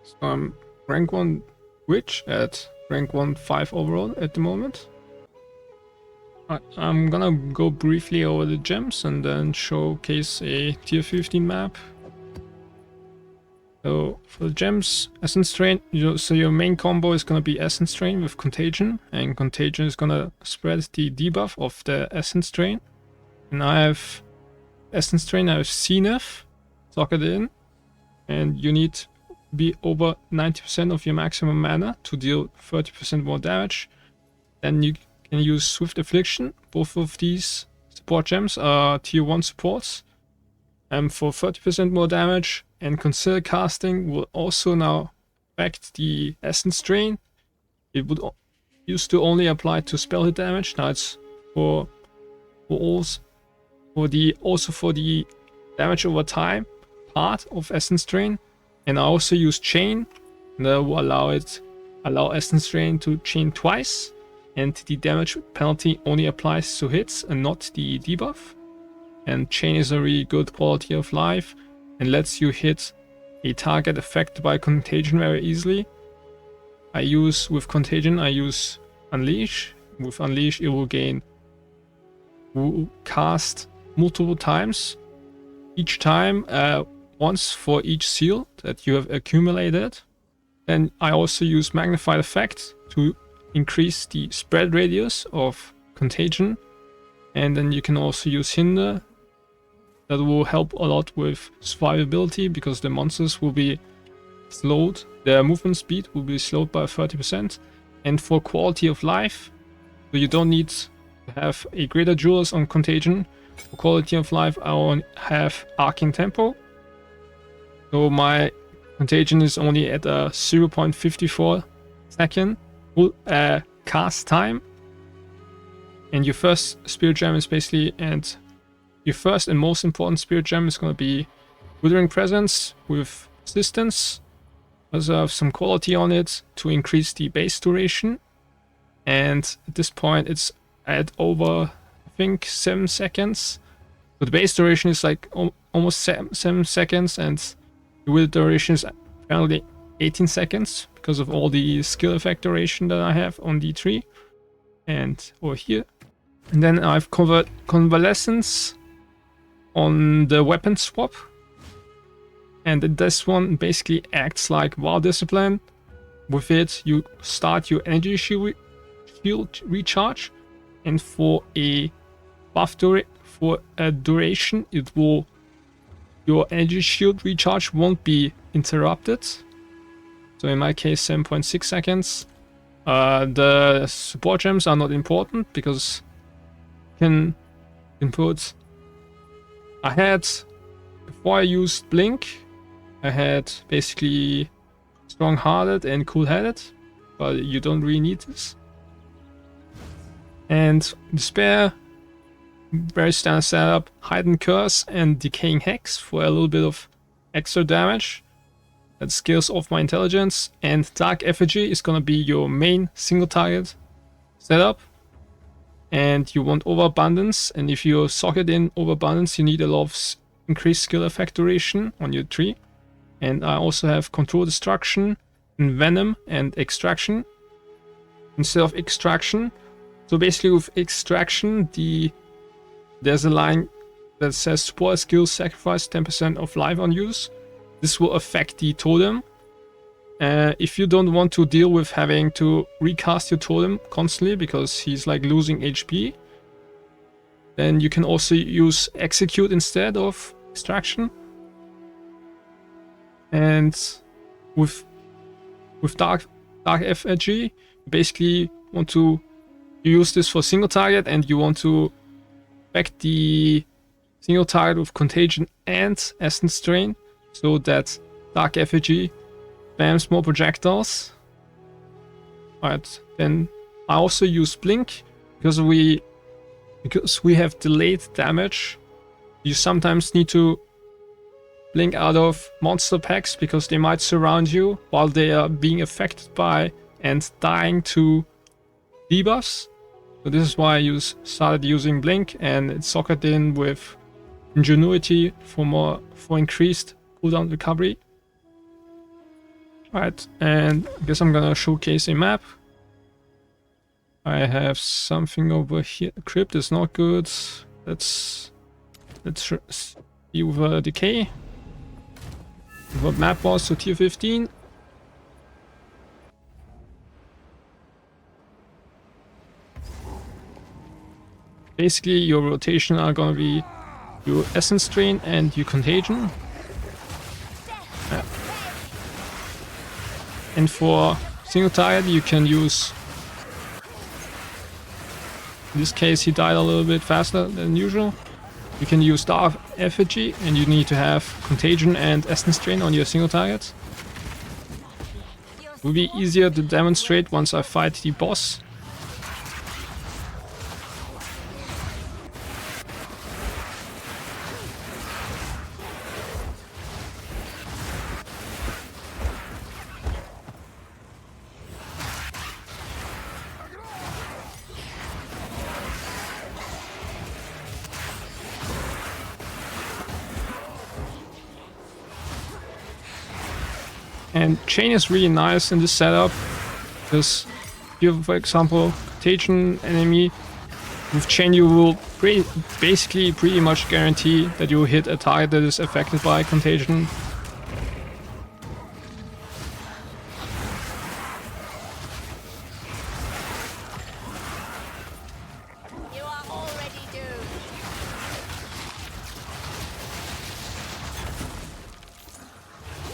So I'm rank 1 Witch at rank 1 5 overall at the moment. I'm gonna go briefly over the gems and then showcase a tier 15 map. So for the gems, Essence Drain, so your main combo is gonna be Essence Drain with Contagion, and Contagion is gonna spread the debuff of the Essence Drain. And I have Essence Drain, I have Zenith, socket in, and you need to be over 90% of your maximum mana to deal 30% more damage. Then you can use Swift Affliction. Both of these support gems are tier 1 supports. And for 30% more damage, and Conceal Casting will also now affect the Essence Drain. It would used to only apply to spell hit damage. Now it's for the damage over time part of Essence Drain. And I also use Chain, and that will allow Essence Drain to chain twice, and the damage penalty only applies to hits and not the debuff. And Chain is a really good quality of life and lets you hit a target affected by Contagion very easily. With Contagion, I use Unleash. With Unleash, it will cast multiple times. Each time, once for each seal that you have accumulated. Then I also use Magnified effect to increase the spread radius of Contagion. And then you can also use Hinder. That will help a lot with survivability because the monsters will be slowed. Their movement speed will be slowed by 30%. And for quality of life, so you don't need to have a greater Jewels on Contagion. For quality of life, I will have Arcane Tempo. So my Contagion is only at a 0.54 second cast time. And your first Spirit Gem is basically, and your first and most important Spirit Gem is going to be Withering Presence with Resistance. Also have some quality on it to increase the base duration. And at this point it's at over, I think, 7 seconds. So the base duration is like almost 7 seconds, and the wield duration is apparently 18 seconds because of all the skill effect duration that I have on D3 and over here. And then I've covered Convalescence on the weapon swap, and this one basically acts like Wild Discipline. With it, you start your energy shield recharge, and for a duration, your energy shield recharge won't be interrupted. So in my case, 7.6 seconds. The support gems are not important because you can put. Before I used Blink, I had basically Strong-Hearted and Cool-Headed, but you don't really need this. And Despair, very standard setup, Heightened Curse and Decaying Hex for a little bit of extra damage. That scales off my intelligence. And Dark Effigy is gonna be your main single target setup. And you want Overabundance, and if you socket in Overabundance, you need a lot of increased skill effect duration on your tree. And I also have Control Destruction, Envenom, and Extraction instead of Extraction. So basically with Extraction, there's a line that says support skills sacrifice 10% of life on use. This will affect the totem. If you don't want to deal with having to recast your totem constantly because he's like losing HP, then you can also use Execute instead of Extraction. And with Dark Effigy, you basically want to use this for single target, and you want to affect the single target with Contagion and Essence Drain, so that Dark Effigy spams more projectiles. Alright, then I also use Blink because we have delayed damage. You sometimes need to blink out of monster packs because they might surround you while they are being affected by and dying to debuffs. So this is why I started using Blink, and it's socketed in with Ingenuity for increased cooldown recovery. Right, and I guess I'm gonna showcase a map. I have something over here. Crypt is not good. Let's see with Decay. What map was so tier 15. Basically, your rotation are gonna be your Essence Drain and your Contagion. And for single target, you can use. In this case, he died a little bit faster than usual. You can use Dark Effigy, and you need to have Contagion and Essence Drain on your single target. It will be easier to demonstrate once I fight the boss. And Chain is really nice in this setup, because you have, for example, Contagion enemy. With Chain you will basically pretty much guarantee that you will hit a target that is affected by Contagion. You are already doomed.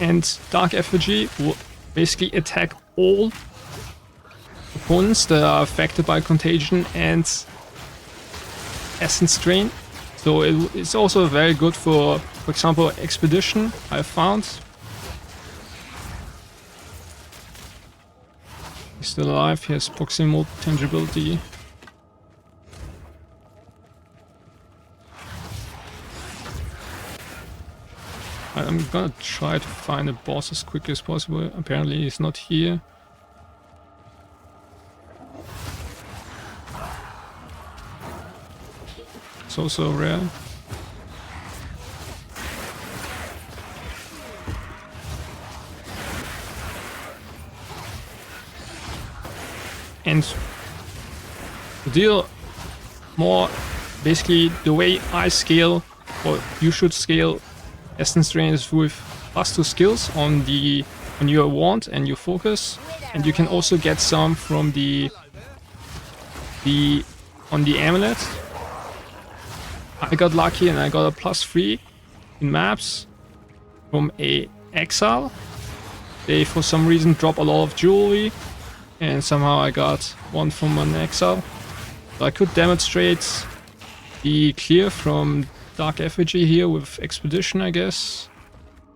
And Dark Effigy will basically attack all opponents that are affected by Contagion and Essence Drain. So it's also very good for example, Expedition, I found. He's still alive, he has proximal tangibility. I'm gonna try to find a boss as quickly as possible. Apparently he's not here. It's also rare. And to deal more, basically the way I scale, or you should scale Essence Drain is with +2 skills on your wand and your focus, and you can also get some from on the amulet. I got lucky and I got a +3 in maps from a exile. They for some reason drop a lot of jewelry, and somehow I got one from an exile. So I could demonstrate the clear from Dark Effigy here with Expedition, I guess.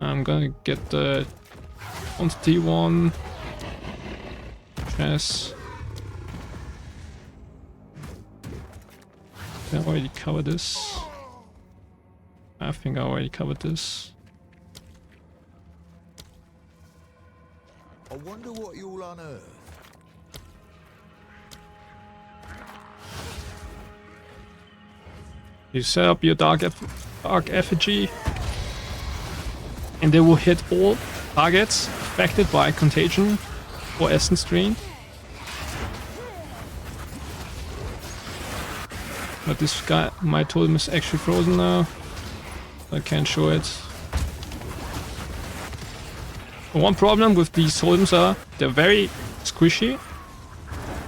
I'm gonna get the quantity one. Chess. Did I already cover this? I think I already covered this. I wonder what you'll unearth. You set up your Dark Effigy, and they will hit all targets affected by Contagion or Essence Drain. But this guy, my totem is actually frozen now. I can't show it. One problem with these totems are they're very squishy.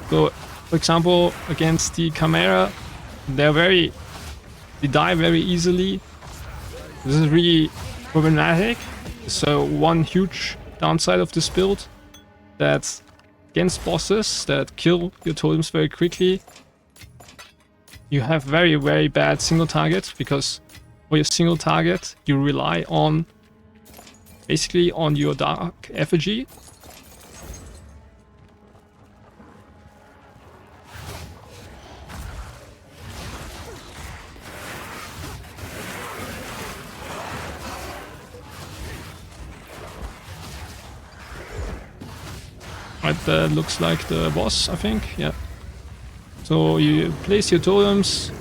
So, for example, against the Chimera, they die very easily. This is really problematic. So one huge downside of this build, that against bosses that kill your totems very quickly, you have very, very bad single targets, because for your single target you rely on basically on your Dark Effigy. Right, that looks like the boss, I think, yeah. So you place your totems,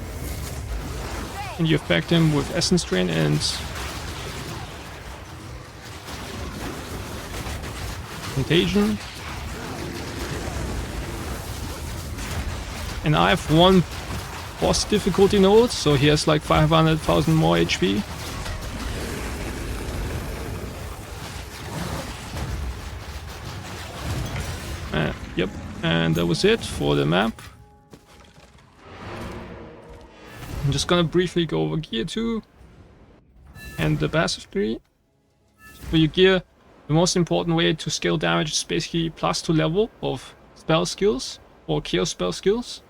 and you affect him with Essence Drain, and Contagion. And I have one boss difficulty node, so he has like 500,000 more HP. Yep, and that was it for the map. I'm just gonna briefly go over gear 2 and the passive tree. For your gear, the most important way to scale damage is basically +2 level of spell skills or chaos spell skills.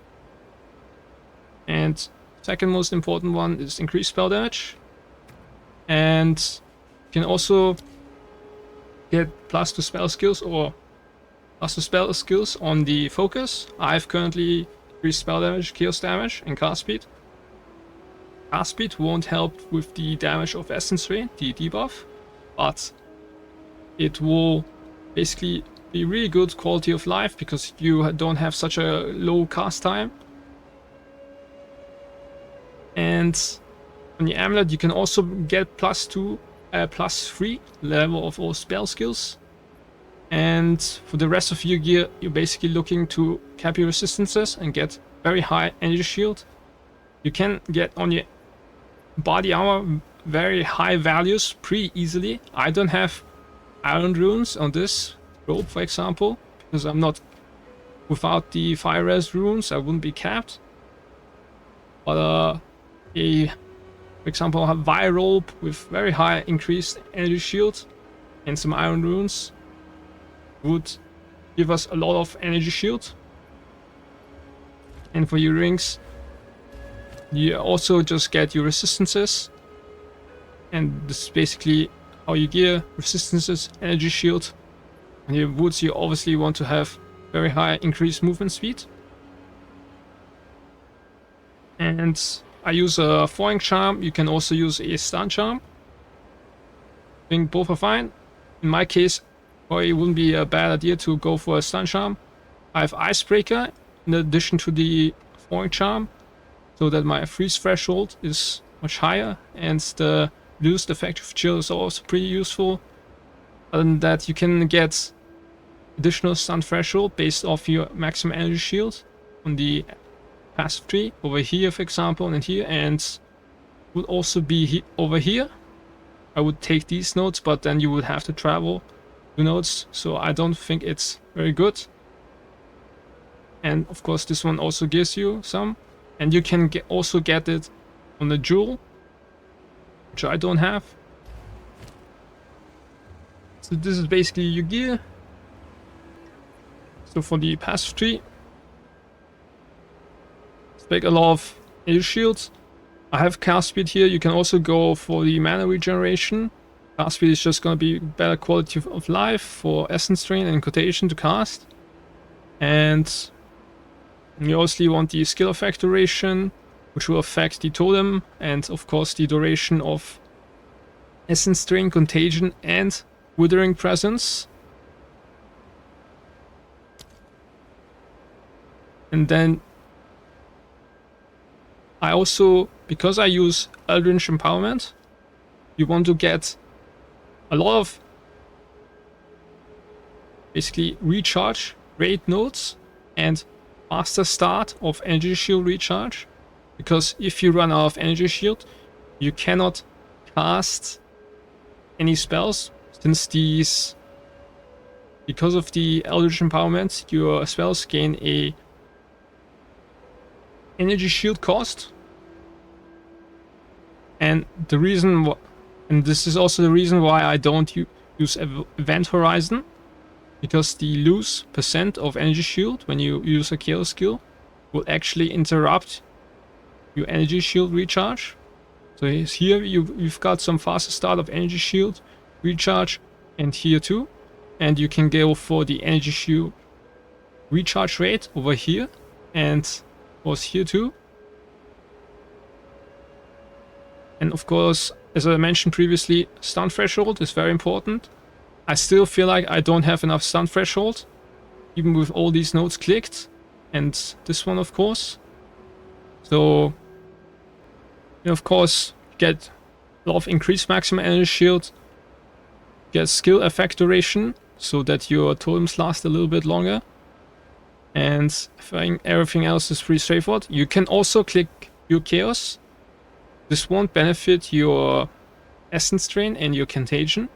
And second most important one is increased spell damage. And you can also get +2 spell skills or +2 spell skills on the focus. I have currently increased spell damage, chaos damage, and cast speed. Cast speed won't help with the damage of Essence Rain, the debuff, but it will basically be really good quality of life because you don't have such a low cast time. And on the amulet you can also get +3 level of all spell skills. And for the rest of your gear, you're basically looking to cap your resistances and get very high energy shield. You can get on your body armor very high values pretty easily. I don't have iron runes on this robe, for example, because I'm not without the fire res runes. I wouldn't be capped. But for example, I have Vire robe with very high increased energy shield and some iron runes would give us a lot of energy shield. And for your rings, you also just get your resistances, and this is basically how you gear resistances, energy shield. And your boots, you obviously want to have very high increased movement speed. And I use a Foreign Charm. You can also use a Stun Charm. I think both are fine. In my case, it wouldn't be a bad idea to go for a Stun Charm. I have Icebreaker in addition to the Foreign Charm, so that my freeze threshold is much higher, and the reduced effective chill is also pretty useful. Other than that, you can get additional stun threshold based off your maximum energy shield on the passive tree over here, for example, and here, and would also be over here. I would take these nodes, but then you would have to travel 2 nodes, so I don't think it's very good. And of course this one also gives you some, and you can also get it on the jewel, which I don't have. So this is basically your gear. So for the passive tree, expect a lot of energy shields. I have cast speed here. You can also go for the mana regeneration. Cast speed is just going to be better quality of life for Essence Drain and Contagion to cast. And you also want the skill effect duration, which will affect the totem, and of course the duration of Essence Drain, Contagion, and Withering Presence. And then I also, because I use Eldritch Empowerment, you want to get a lot of basically recharge rate nodes and faster start of energy shield recharge, because if you run out of energy shield you cannot cast any spells, since because of the Eldritch Empowerment your spells gain a energy shield cost. And the reason and this is also the reason why I don't use Event Horizon, because the loose % of energy shield when you use a chaos skill will actually interrupt your energy shield recharge. So here you've got some faster start of energy shield recharge, and here too, and you can go for the energy shield recharge rate over here, and of course here too. And of course, as I mentioned previously, stun threshold is very important. I still feel like I don't have enough stun threshold, even with all these nodes clicked, and this one of course. So, you of course get a lot of increased maximum energy shield, get skill effect duration, so that your totems last a little bit longer. And I think everything else is pretty straightforward. You can also click your Chaos. This won't benefit your Essence Drain and your Contagion,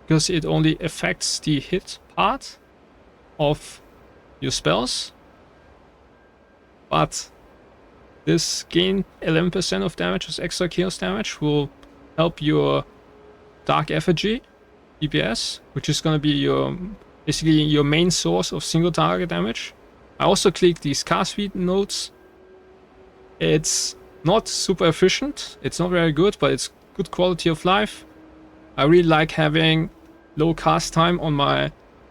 because it only affects the hit part of your spells. But this gain 11% of damage as extra Chaos damage will help your Dark Effigy DPS, which is going to be your basically your main source of single target damage. I also clicked these cast speed nodes. It's not super efficient, it's not very good, but it's good quality of life. I really like having low cast time on my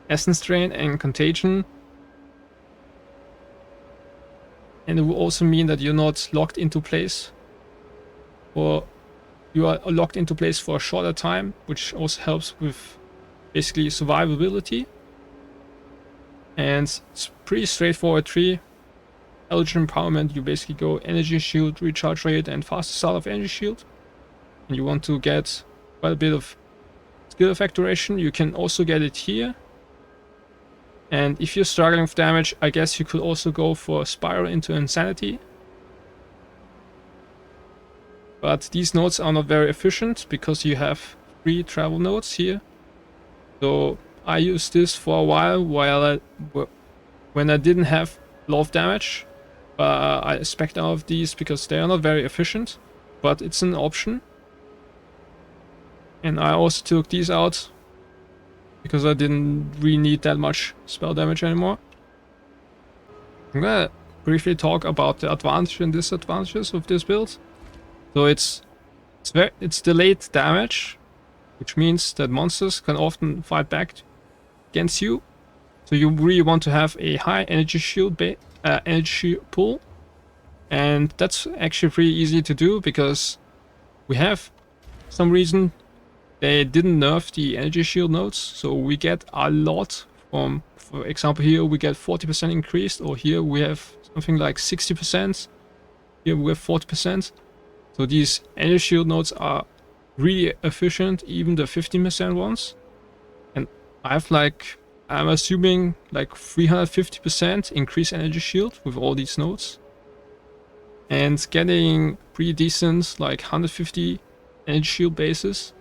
Essence Drain and Contagion. And it will also mean that you're not locked into place, or you are locked into place for a shorter time, which also helps with basically survivability. And it's pretty straightforward tree. Eldritch Empowerment, you basically go Energy Shield, Recharge Rate, and Fastest Start of Energy Shield. And you want to get quite a bit of skill effect duration, you can also get it here. And if you're struggling with damage, I guess you could also go for Spiral into Insanity. But these nodes are not very efficient because you have 3 travel nodes here. So I used this for a while when I didn't have a lot of damage. I spec'd out of these because they are not very efficient, but it's an option. And I also took these out because I didn't really need that much spell damage anymore. I'm gonna briefly talk about the advantages and disadvantages of this build. So it's delayed damage, which means that monsters can often fight back against you. So you really want to have a high energy shield energy pool, and that's actually pretty easy to do because we have some reason they didn't nerf the energy shield nodes, so we get a lot from, for example, here we get 40% increased, or here we have something like 60%, here we have 40%. So these energy shield nodes are really efficient, even the 15% ones. And I have like, I'm assuming like 350% increased energy shield with all these nodes. And getting pretty decent like 150 energy shield bases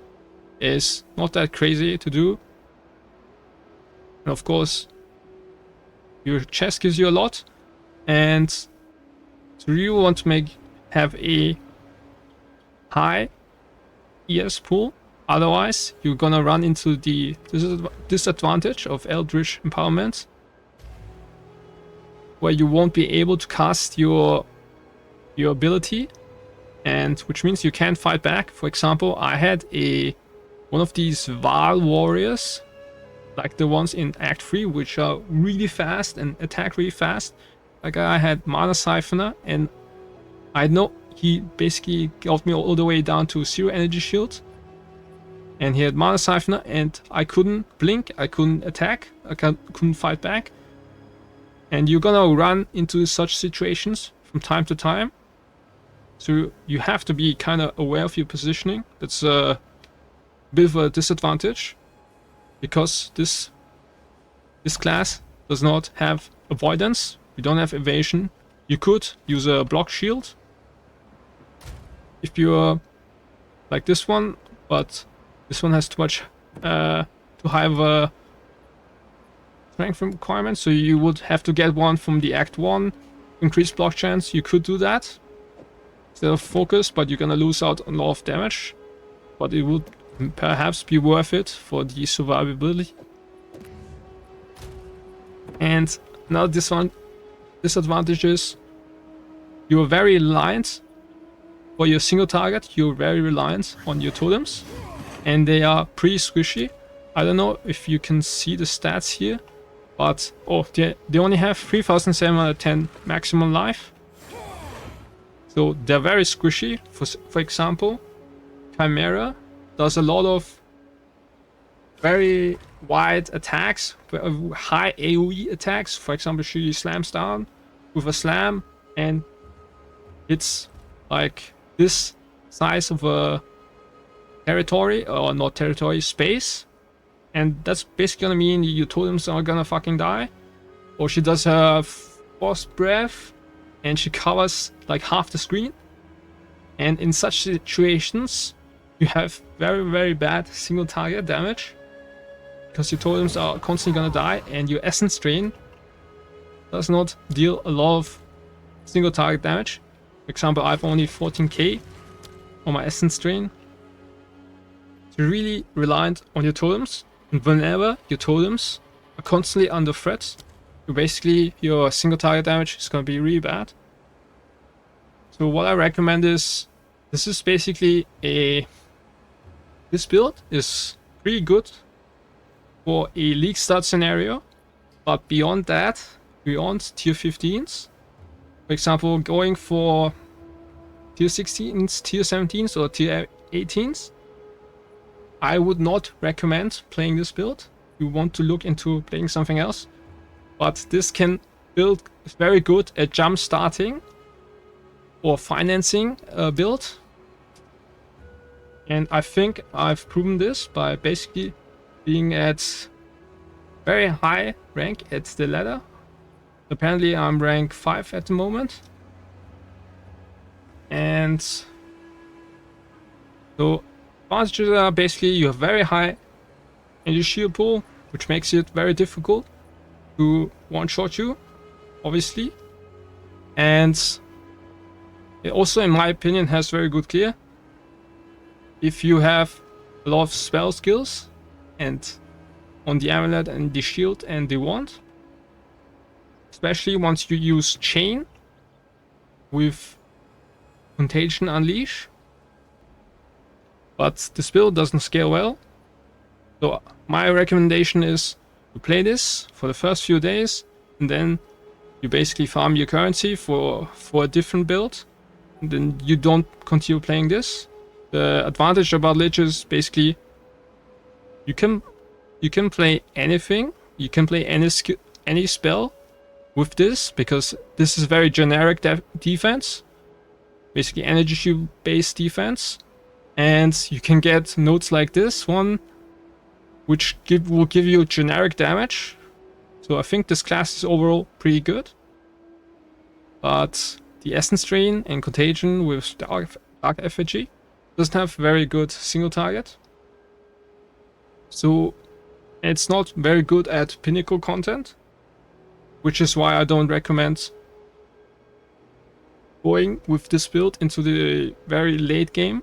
is not that crazy to do. And of course, your chest gives you a lot, and so you want to have a high ES pool. Otherwise, you're gonna run into the disadvantage of Eldritch Empowerment, where you won't be able to cast your ability, and which means you can't fight back. For example, I had one of these Val warriors, like the ones in Act 3, which are really fast and attack really fast. Like I had Mana Siphoner, and I know he basically got me all the way down to 0 energy shield. And he had Mana Siphoner, and I couldn't blink, I couldn't attack, I couldn't fight back. And you're gonna run into such situations from time to time. So you have to be kind of aware of your positioning. That's a bit of a disadvantage, because this class does not have avoidance. We don't have evasion. You could use a block shield if you're like this one, but this one has too much too high of a strength requirement, so you would have to get one from the Act 1 increased block chance. You could do that instead of focus, but you're gonna lose out on a lot of damage. But it would perhaps be worth it for the survivability. And now this one disadvantage is you're very reliant for your single target. You're very reliant on your totems, and they are pretty squishy. I don't know if you can see the stats here, but they only have 3710 maximum life, so they're very squishy. For example, Chimera does a lot of very wide attacks, high AoE attacks. For example, she slams down with a slam, and it's like this size of a territory, or not territory, space. And that's basically gonna mean your totems are gonna fucking die. Or she does her Forced Breath and she covers like half the screen. And in such situations, you have very, very bad single target damage. Because your totems are constantly gonna die and your Essence Drain does not deal a lot of single target damage. For example, I have only 14k on my Essence Drain. So you're really reliant on your totems. And whenever your totems are constantly under threat, your single target damage is going to be really bad. So what I recommend is, this is basically this build is pretty good for a Leaguestart scenario, but beyond that, beyond tier 15s, for example, going for tier 16s, tier 17s, or tier 18s, I would not recommend playing this build. You want to look into playing something else. But this build is very good at jump starting or financing a build. And I think I've proven this by basically being at very high rank at the ladder. Apparently I'm rank 5 at the moment. And so advantages are basically you have very high energy shield pool, which makes it very difficult to one-shot you, obviously. And it also, in my opinion, has very good clear. If you have a lot of spell skills and on the amulet and the shield and the wand, especially once you use chain with Contagion Unleash, but this build doesn't scale well. So my recommendation is to play this for the first few days, and then you basically farm your currency for a different build, and then you don't continue playing this. The advantage about Lich is basically you can play anything, you can play any spell with this, because this is very generic defense, basically energy shield based defense. And you can get nodes like this one, which will give you generic damage. So I think this class is overall pretty good. But the Essence Drain and Contagion with Dark Effigy doesn't have very good single target. So it's not very good at pinnacle content, which is why I don't recommend going with this build into the very late game.